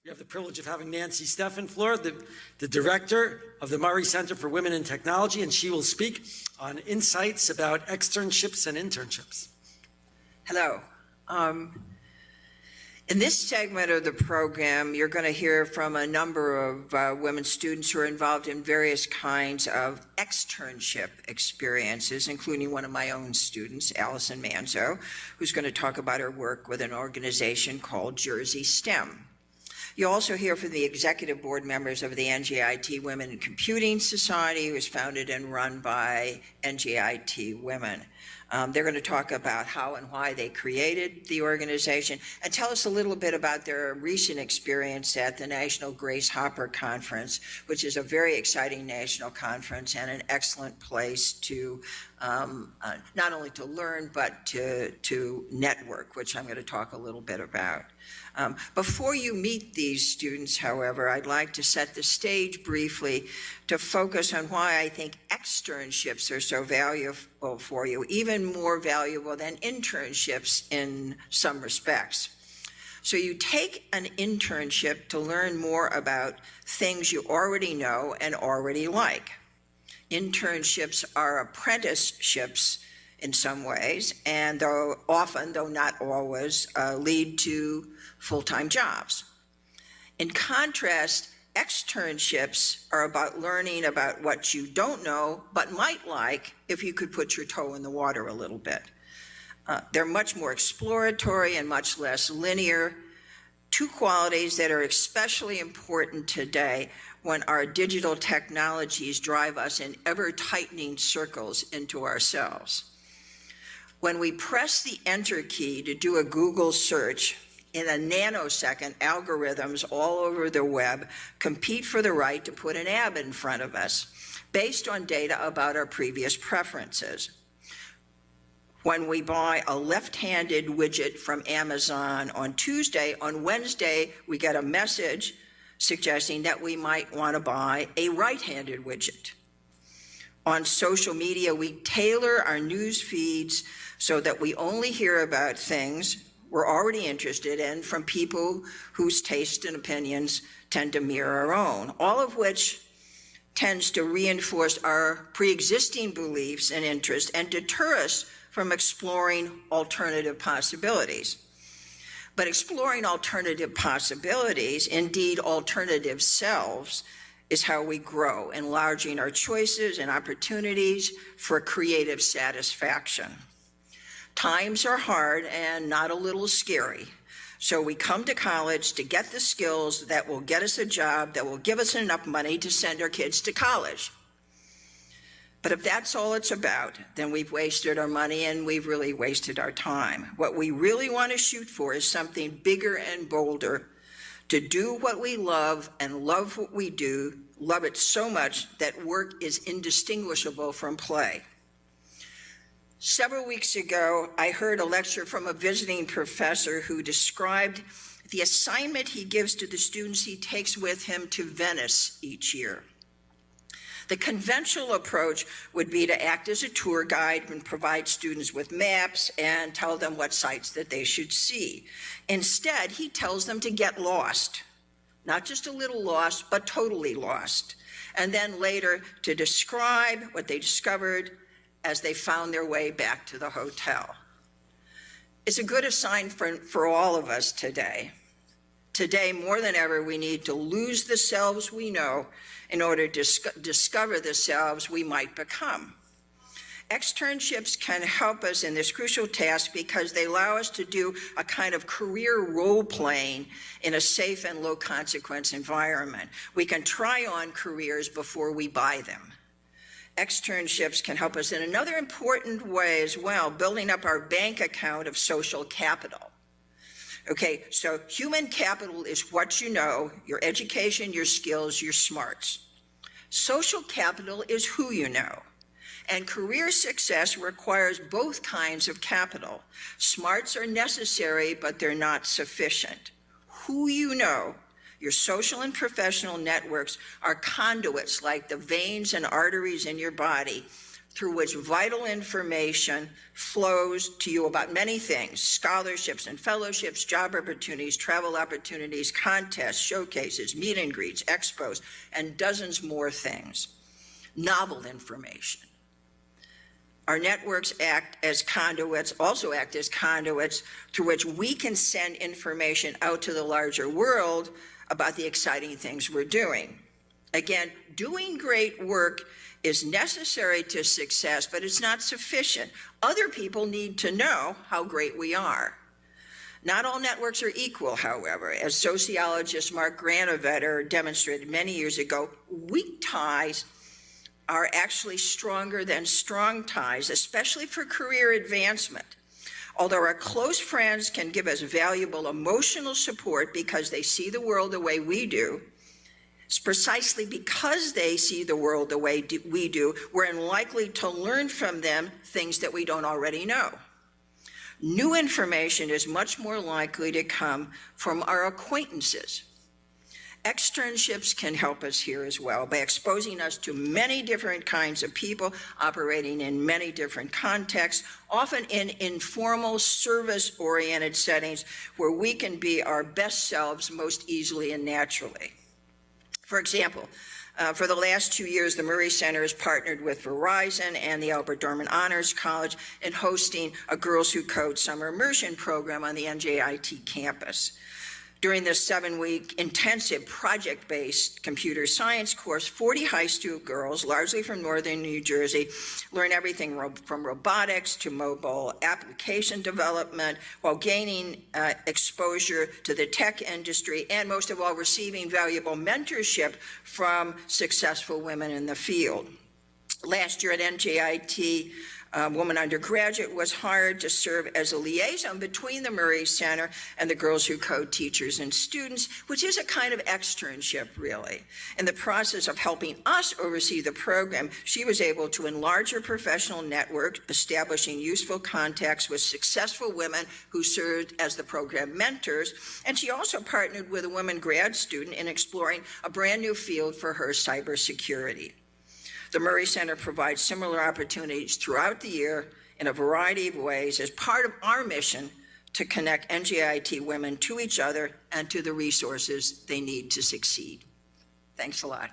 We have the privilege of having Nancy Steffen-Fluhr, the director of the Murray Center for Women in Technology, and she will speak on insights about externships and internships. Hello. In this segment of the program, you're going to hear from a number of women students who are involved in various kinds of externship experiences, including one of my own students, Allison Manzo, who's going to talk about her work with an organization called Jersey STEM. You'll also hear from the executive board members of the NJIT Women in Computing Society, who is founded and run by NJIT women. They're going to talk about how and why they created the organization and tell us a little bit about their recent experience at the National Grace Hopper Conference, which is a very exciting national conference and an excellent place to not only to learn, but to network, which I'm going to talk a little bit about. Before you meet these students, however, I'd like to set the stage briefly to focus on why I think externships are so valuable for you, even more valuable than internships in some respects. So you take an internship to learn more about things you already know and already like. Internships are apprenticeships in some ways, and though often, though not always, lead to full-time jobs. In contrast, externships are about learning about what you don't know, but might like if you could put your toe in the water a little bit. They're much more exploratory and much less linear, two qualities that are especially important today when our digital technologies drive us in ever-tightening circles into ourselves. When we press the enter key to do a Google search, in a nanosecond, algorithms all over the web compete for the right to put an ad in front of us based on data about our previous preferences. When we buy a left-handed widget from Amazon on Tuesday, on Wednesday, we get a message suggesting that we might want to buy a right-handed widget. On social media, we tailor our news feeds so that we only hear about things we're already interested in from people whose tastes and opinions tend to mirror our own, all of which tends to reinforce our pre-existing beliefs and interests and deter us from exploring alternative possibilities. But exploring alternative possibilities, indeed alternative selves, is how we grow, enlarging our choices and opportunities for creative satisfaction. Times are hard and not a little scary, so we come to college to get the skills that will get us a job, that will give us enough money to send our kids to college. But if that's all it's about, then we've wasted our money and we've really wasted our time. What we really want to shoot for is something bigger and bolder, to do what we love and love what we do, love it so much that work is indistinguishable from play. Several weeks ago, I heard a lecture from a visiting professor who described the assignment he gives to the students he takes with him to Venice each year. The conventional approach would be to act as a tour guide and provide students with maps and tell them what sites that they should see. Instead, he tells them to get lost, not just a little lost, but totally lost, and then later to describe what they discovered as they found their way back to the hotel. It's a good assignment for all of us today. Today, more than ever, we need to lose the selves we know in order to discover the selves we might become. Externships can help us in this crucial task because they allow us to do a kind of career role-playing in a safe and low-consequence environment. We can try on careers before we buy them. Externships can help us in another important way as well, building up our bank account of social capital. Okay, so human capital is what you know, your education, your skills, your smarts. Social capital is who you know. And career success requires both kinds of capital. Smarts are necessary, but they're not sufficient. Who you know, your social and professional networks, are conduits like the veins and arteries in your body through which vital information flows to you about many things: scholarships and fellowships, job opportunities, travel opportunities, contests, showcases, meet and greets, expos, and dozens more things. Novel information. Our networks also act as conduits through which we can send information out to the larger world about the exciting things we're doing. Again, doing great work is necessary to success, but it's not sufficient. Other people need to know how great we are. Not all networks are equal, however. As sociologist Mark Granovetter demonstrated many years ago, weak ties are actually stronger than strong ties, especially for career advancement. Although our close friends can give us valuable emotional support because they see the world the way we do, it's precisely because they see the world the way we do, we're unlikely to learn from them things that we don't already know. New information is much more likely to come from our acquaintances. Externships can help us here as well by exposing us to many different kinds of people operating in many different contexts, often in informal, service-oriented settings where we can be our best selves most easily and naturally. For example, for the last 2 years, the Murray Center has partnered with Verizon and the Albert Dorman Honors College in hosting a Girls Who Code summer immersion program on the NJIT campus. During this 7-week intensive project-based computer science course, 40 high school girls, largely from northern New Jersey, learn everything from robotics to mobile application development while gaining exposure to the tech industry and, most of all, receiving valuable mentorship from successful women in the field. Last year at NJIT, a woman undergraduate was hired to serve as a liaison between the Murray Center and the Girls Who Code teachers and students, which is a kind of externship, really. In the process of helping us oversee the program, she was able to enlarge her professional network, establishing useful contacts with successful women who served as the program mentors, and she also partnered with a woman grad student in exploring a brand new field for her, cybersecurity. The Murray Center provides similar opportunities throughout the year in a variety of ways as part of our mission to connect NJIT women to each other and to the resources they need to succeed. Thanks a lot.